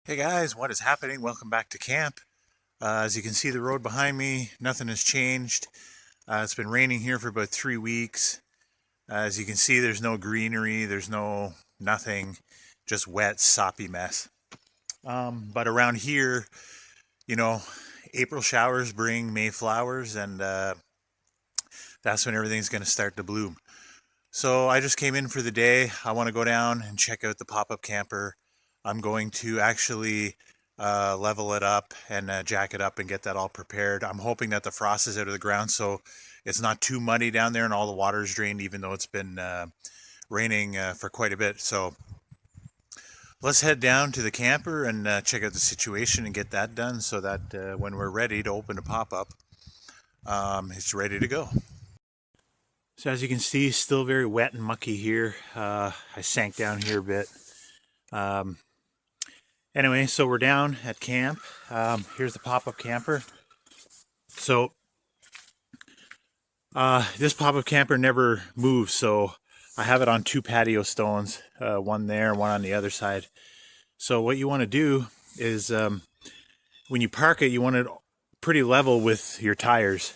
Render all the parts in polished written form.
Hey guys, what is happening? Welcome back to camp. As you can see, the road behind me, nothing has changed. It's been raining here for about 3 weeks. As you can see, there's no greenery, there's no nothing, just wet, soppy mess. But around here, you know, April showers bring May flowers, and that's when everything's going to start to bloom. So I just came in for the day. I want to go down and check out the pop-up camper. I'm going to actually level it up and jack it up and get that all prepared. I'm hoping that the frost is out of the ground so it's not too muddy down there and all the water is drained, even though it's been raining for quite a bit. So let's head down to the camper and check out the situation and get that done so that when we're ready to open a pop-up, it's ready to go. So as you can see, still very wet and mucky here. I sank down here a bit. Um, anyway, so we're down at camp. Here's the pop-up camper. So this pop-up camper never moves, so I have it on two patio stones, one there and one on the other side. So what you want to do is when you park it, you want it pretty level with your tires.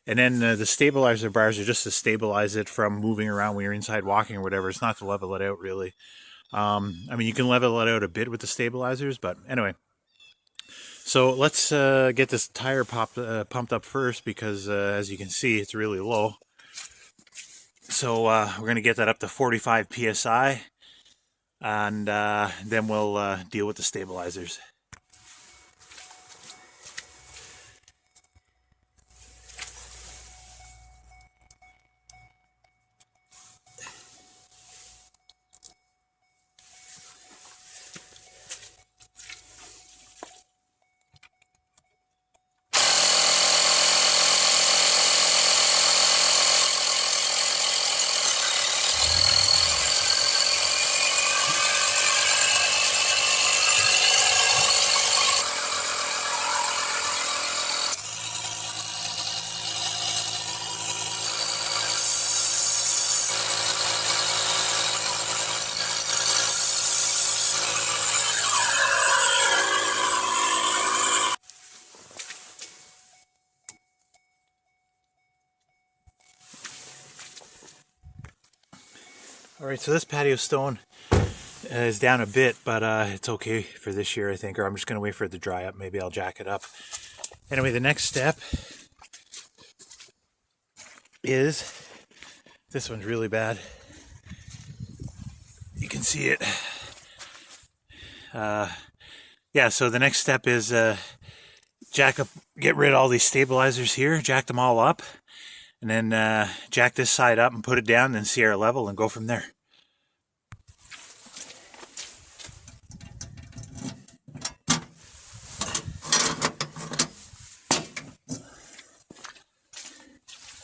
And then the stabilizer bars are just to stabilize it from moving around when you're inside walking or whatever. It's not to level it out, really. I mean, you can level it out a bit with the stabilizers, but anyway. So let's get this tire pumped up first because as you can see, it's really low. So we're going to get that up to 45 psi, and then we'll deal with the stabilizers. All right, so this patio stone is down a bit, but it's okay for this year, I think, or I'm just going to wait for it to dry up. Maybe I'll jack it up. Anyway, the next step is, this one's really bad. You can see it. Yeah, so the next step is jack up, get rid of all these stabilizers here, jack them all up, and then jack this side up and put it down, then see our level and go from there.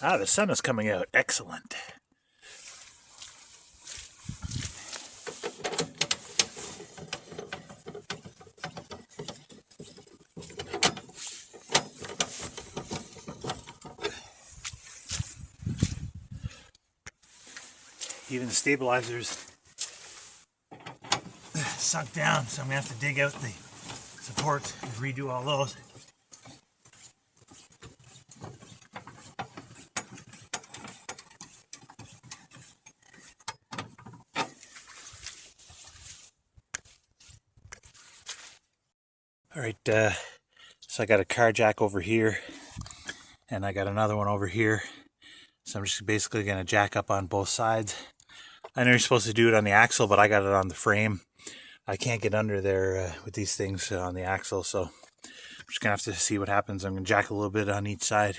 Ah, the sun is coming out. Excellent. Even the stabilizers sunk down, so I'm gonna have to dig out the supports and redo all those. All right, so I got a car jack over here, and I got another one over here. So I'm just basically gonna jack up on both sides. I know you're supposed to do it on the axle, but I got it on the frame. I can't get under there with these things on the axle, so I'm just gonna have to see what happens. I'm gonna jack a little bit on each side.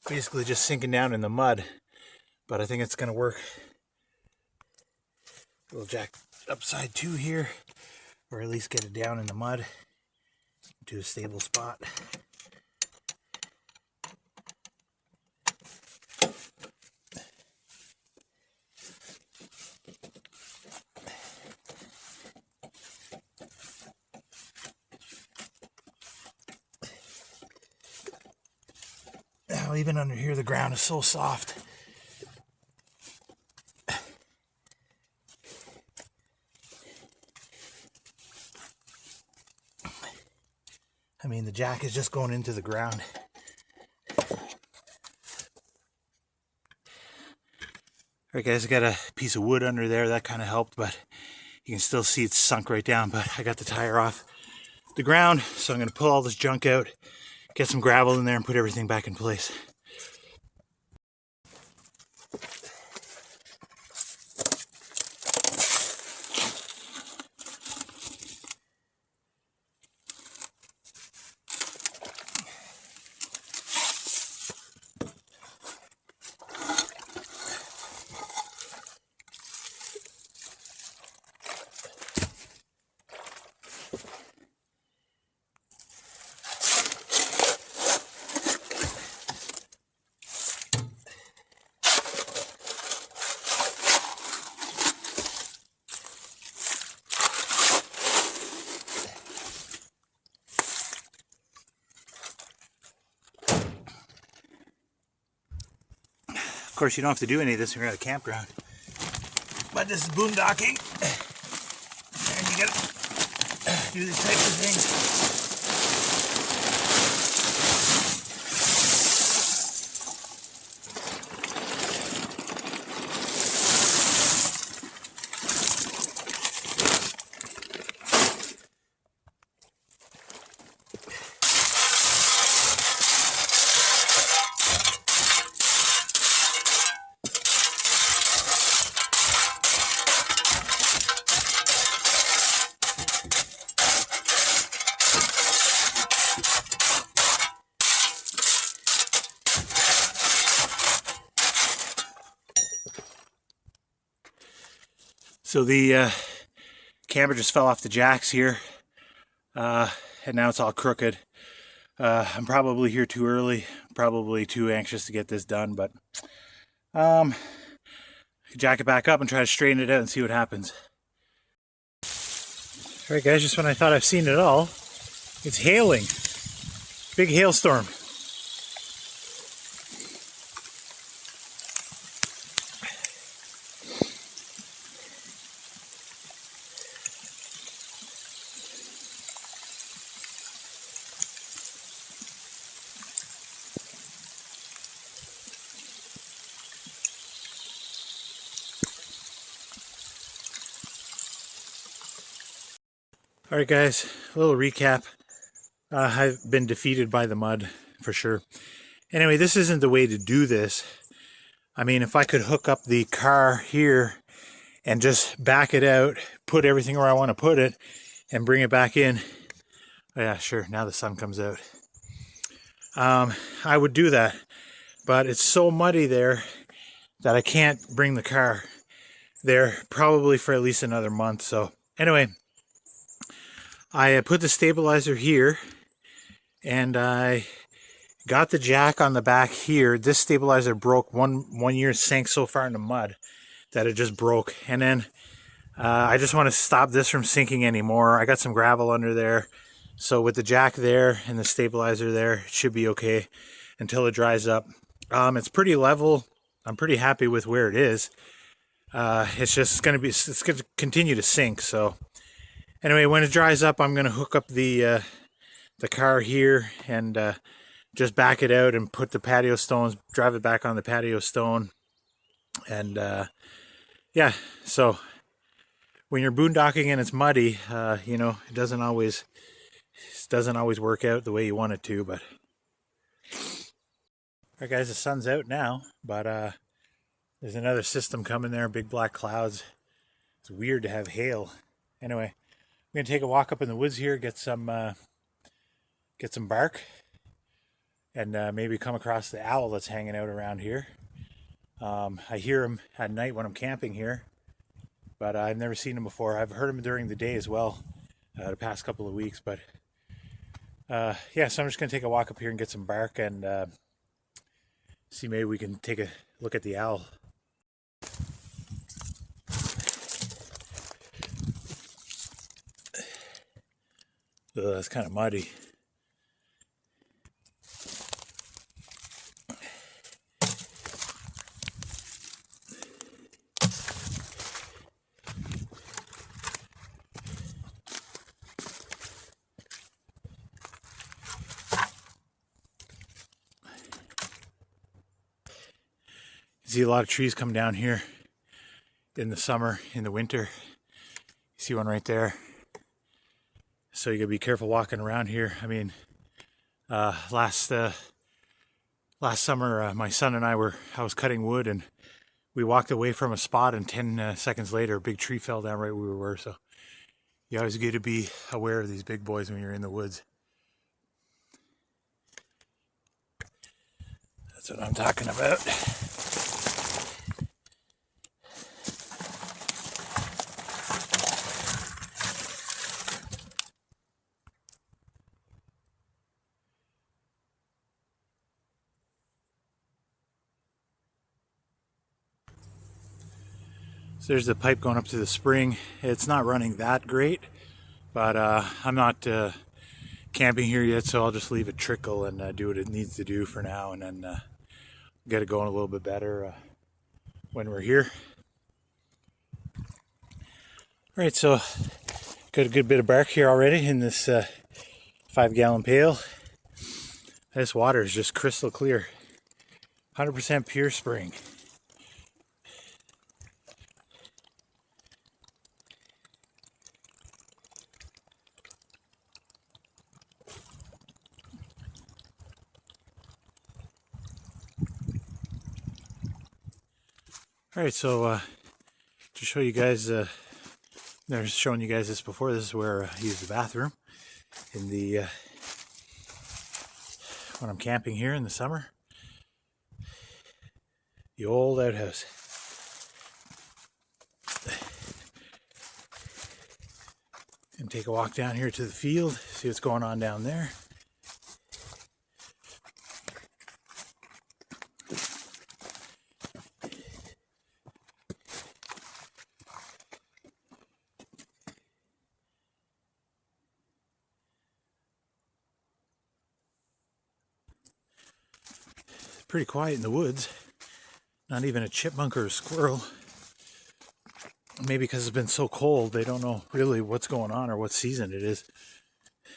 Basically just sinking down in the mud, but I think it's gonna work. We'll jack upside two here, or at least get it down in the mud. to a stable spot. Now, even under here, the ground is so soft. I mean, the jack is just going into the ground. Alright guys, I got a piece of wood under there, that kind of helped, but you can still see it's sunk right down. But I got the tire off the ground, so I'm going to pull all this junk out, get some gravel in there, and put everything back in place. Of course, you don't have to do any of this when you're at a campground, but this is boondocking, and you gotta do these types of things. So the camber just fell off the jacks here, and now it's all crooked. I'm probably here too early, probably too anxious to get this done, but jack it back up and try to straighten it out and see what happens. Alright guys, just when I thought I've seen it all, it's hailing. Big hailstorm. Alright guys, a little recap. I've been defeated by the mud, for sure. Anyway, this isn't the way to do this. I mean, if I could hook up the car here and just back it out, put everything where I want to put it, and bring it back in. Oh yeah, sure, now the sun comes out. I would do that, but it's so muddy there that I can't bring the car there probably for at least another month. So anyway, I put the stabilizer here, and I got the jack on the back here. This stabilizer broke one year, sank so far in the mud that it just broke. And then I just want to stop this from sinking anymore. I got some gravel under there, so with the jack there and the stabilizer there, it should be okay until it dries up. It's pretty level. I'm pretty happy with where it is. It's just going to continue to sink. So anyway, when it dries up, I'm going to hook up the car here and just back it out and put the patio stones, drive it back on the patio stone. And yeah, so when you're boondocking and it's muddy, you know, it doesn't always work out the way you want it to. But alright guys, the sun's out now, but there's another system coming there, big black clouds. It's weird to have hail. Anyway, I'm gonna take a walk up in the woods here, get some bark, and maybe come across the owl that's hanging out around here. I hear him at night when I'm camping here, but I've never seen him before. I've heard him during the day as well, the past couple of weeks, but Yeah, so I'm just gonna take a walk up here and get some bark and see maybe we can take a look at the owl. Ugh, that's kind of muddy. You see a lot of trees come down here in the summer, in the winter. You see one right there. So you gotta be careful walking around here. I mean, last summer, my son and I was cutting wood and we walked away from a spot and 10 seconds later, a big tree fell down right where we were. So you always get to be aware of these big boys when you're in the woods. That's what I'm talking about. So there's the pipe going up to the spring. It's not running that great, but I'm not camping here yet, so I'll just leave it trickle and do what it needs to do for now, and then get it going a little bit better when we're here. All right, so got a good bit of bark here already in this 5-gallon pail. This water is just crystal clear, 100% pure spring. All right, so to show you guys, I was showing you guys this before. This is where I use the bathroom in the when I'm camping here in the summer. The old outhouse. And take a walk down here to the field, see what's going on down there. It's pretty quiet in the woods. Not even a chipmunk or a squirrel. Maybe because it's been so cold, they don't know really what's going on or what season it is.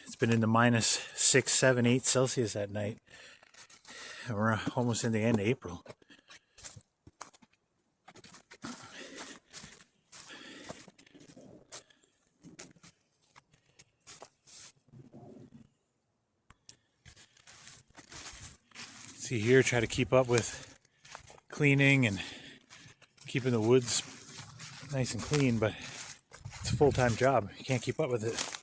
It's been in the minus 6, 7, 8 Celsius at night. And we're almost in the end of April. See here, try to keep up with cleaning and keeping the woods nice and clean, but it's a full-time job. You can't keep up with it.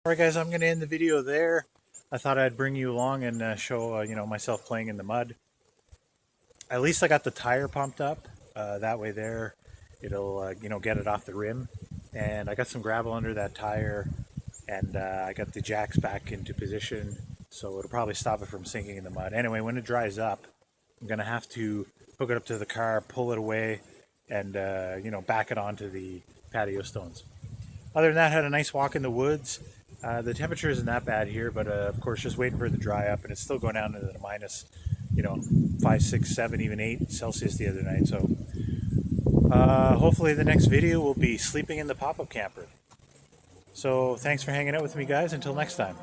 All right, guys, I'm going to end the video there. I thought I'd bring you along and show, myself playing in the mud. At least I got the tire pumped up. That way there, it'll, get it off the rim. And I got some gravel under that tire, and I got the jacks back into position, so it'll probably stop it from sinking in the mud. Anyway, when it dries up, I'm gonna have to hook it up to the car, pull it away, and back it onto the patio stones. Other than that, had a nice walk in the woods. The temperature isn't that bad here, but of course, just waiting for it to dry up, and it's still going down into the minus, 5, 6, 7, even 8 Celsius the other night. So hopefully, the next video will be sleeping in the pop-up camper. So thanks for hanging out with me, guys. Until next time.